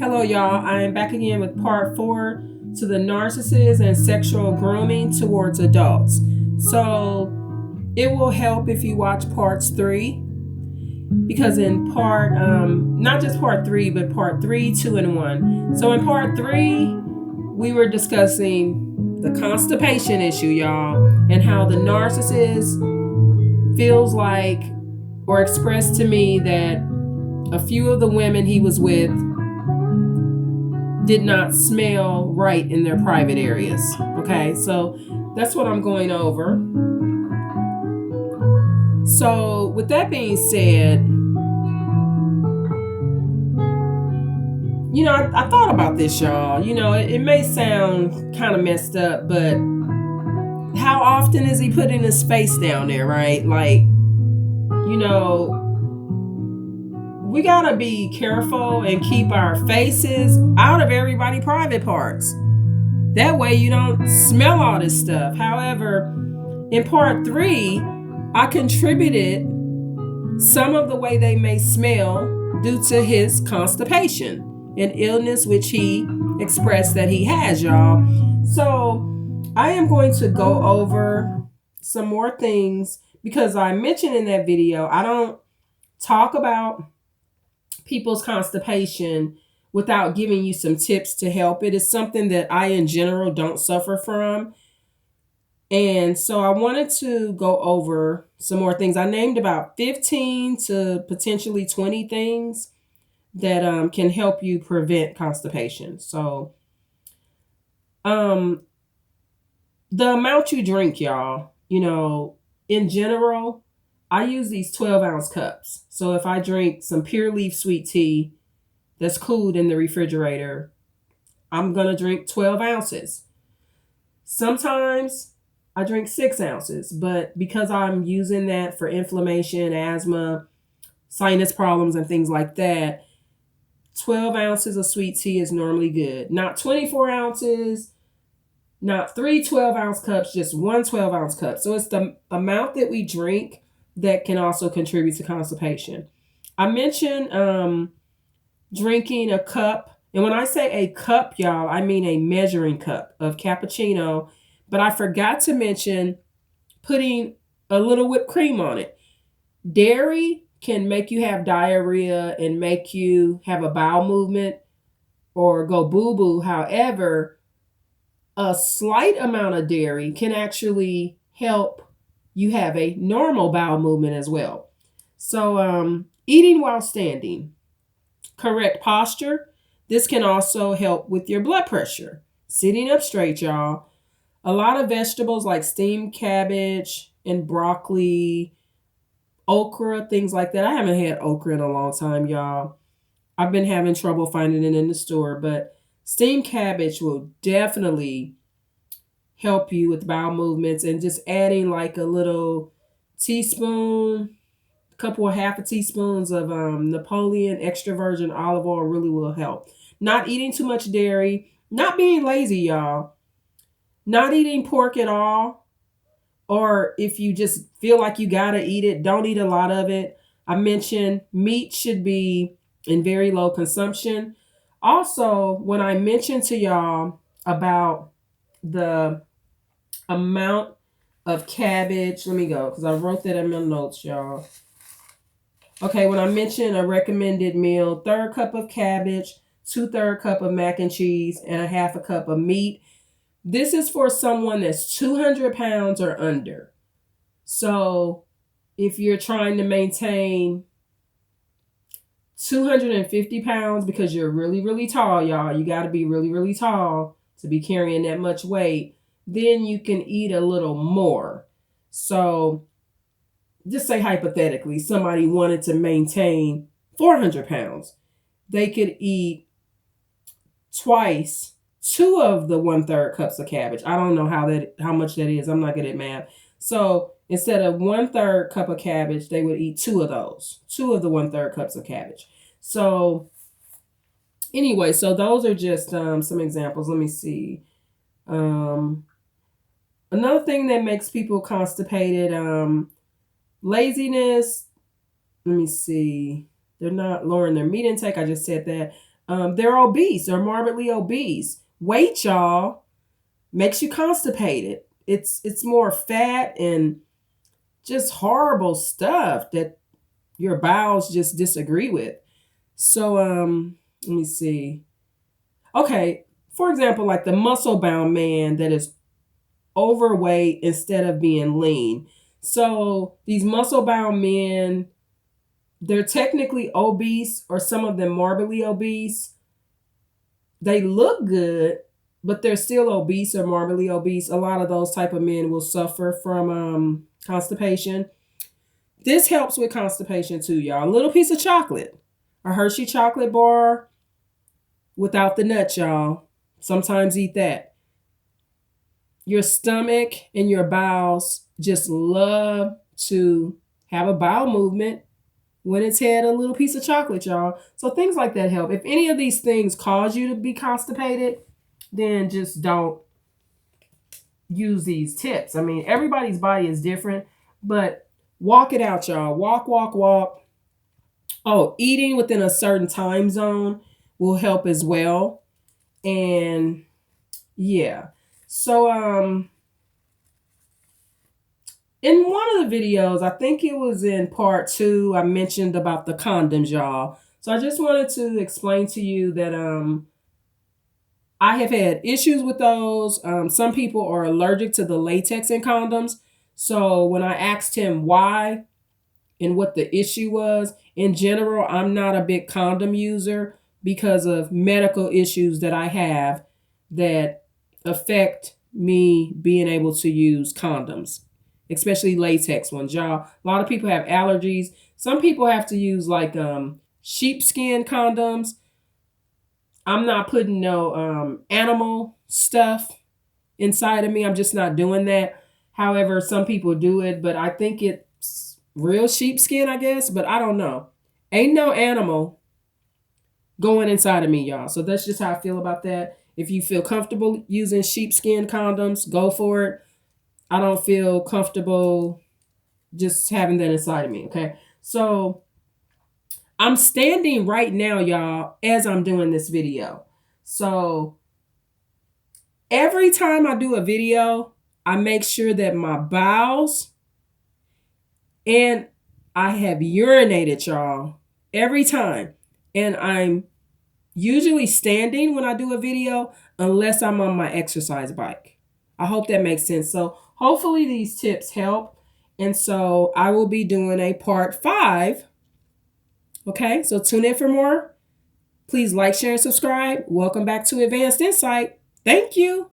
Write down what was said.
Hello, y'all. I am back again with part four to the narcissist and sexual grooming towards adults. So, it will help if you watch parts three because in not just part three, but part three, two, and one. So, in part three, we were discussing the constipation issue, y'all, and how the narcissist feels like or expressed to me that a few of the women he was with did not smell right in their private areas. Okay, so that's what I'm going over. So, with that being said, I thought about this, y'all. It may sound kind of messed up, but how often is he putting his face down there, right? Like, we gotta be careful and keep our faces out of everybody's private parts. That way you don't smell all this stuff. However, in part three, I contributed some of the way they may smell due to his constipation, an illness which he expressed that he has, y'all. So I am going to go over some more things because I mentioned in that video, I don't talk about people's constipation without giving you some tips to help it. It's something that I, in general, don't suffer from. And so I wanted to go over some more things. I named about 15 to potentially 20 things that can help you prevent constipation. So the amount you drink, y'all, in general, I use these 12-ounce cups. So if I drink some pure leaf sweet tea that's cooled in the refrigerator, I'm going to drink 12 ounces. Sometimes I drink 6 ounces, but because I'm using that for inflammation, asthma, sinus problems, and things like that, 12 ounces of sweet tea is normally good. Not 24 ounces, not 3 12-ounce cups, just one 12-ounce cup. So it's the amount that we drink that can also contribute to constipation. I mentioned drinking a cup. And when I say a cup, y'all, I mean a measuring cup of cappuccino. But I forgot to mention putting a little whipped cream on it. Dairy can make you have diarrhea and make you have a bowel movement or go boo-boo. However, a slight amount of dairy can actually help you have a normal bowel movement as well. So, eating while standing, correct posture. This can also help with your blood pressure. Sitting up straight, y'all. A lot of vegetables like steamed cabbage and broccoli, okra, things like that. I haven't had okra in a long time, y'all. I've been having trouble finding it in the store, but steamed cabbage will definitely help you with bowel movements, and just adding like a little teaspoon, couple of half a teaspoons of Napoleon extra virgin olive oil really will help. Not eating too much dairy, not being lazy, y'all. Not eating pork at all, or if you just feel like you gotta eat it, don't eat a lot of it. I mentioned meat should be in very low consumption. Also, when I mentioned to y'all about the amount of cabbage, let me go because I wrote that in my notes, y'all. Okay, when I mentioned a recommended meal, 1/3 cup of cabbage, 2/3 cup of mac and cheese, and a half a cup of meat. This is for someone that's 200 pounds or under. So if you're trying to maintain 250 pounds because you're really, really tall, y'all, you got to be really, really tall to be carrying that much weight, then you can eat a little more. So just say hypothetically, somebody wanted to maintain 400 pounds. They could eat twice 2 of the 1/3 cups of cabbage. I don't know how much that is. I'm not good at math. So instead of 1/3 cup of cabbage, they would eat 2 of those, 2 of the 1/3 cups of cabbage. So anyway, so those are just some examples. Let me see. Another thing that makes people constipated, laziness. Let me see. They're not lowering their meat intake. I just said that. they're obese or morbidly obese. Weight, y'all, makes you constipated. It's more fat and just horrible stuff that your bowels just disagree with. So let me see. Okay, for example, like the muscle bound man that is overweight instead of being lean. So these muscle bound men, they're technically obese or some of them morbidly obese. They look good, but they're still obese or morbidly obese. A lot of those type of men will suffer from constipation. This helps with constipation too, y'all. A little piece of chocolate, a Hershey chocolate bar without the nut, y'all. Sometimes eat that. Your stomach and your bowels just love to have a bowel movement when it's had a little piece of chocolate, y'all. So things like that help. If any of these things cause you to be constipated, then just don't use these tips. I mean, everybody's body is different, but walk it out, y'all. Walk, walk, walk. Oh, eating within a certain time zone will help as well. And yeah. So in one of the videos, I think it was in part 2, I mentioned about the condoms, y'all. So I just wanted to explain to you that I have had issues with those. Some people are allergic to the latex in condoms. So when I asked him why and what the issue was, in general, I'm not a big condom user because of medical issues that I have that affect me being able to use condoms, especially latex ones, y'all. A lot of people have allergies. Some people have to use like sheepskin condoms. I'm not putting no animal stuff inside of me. I'm just not doing that. However, some people do it, but I think it's real sheepskin, I guess, but I don't know. Ain't no animal going inside of me, y'all. So that's just how I feel about that. If you feel comfortable using sheepskin condoms, go for it. I don't feel comfortable just having that inside of me, okay? So I'm standing right now, y'all, as I'm doing this video. So every time I do a video, I make sure that my bowels and I have urinated, y'all, every time. And I'm usually standing when I do a video unless I'm on my exercise bike. I hope that makes sense. So hopefully these tips help. And so I will be doing a part 5. Okay, so tune in for more. Please like, share, and subscribe. Welcome back to Advanced Insight. Thank you.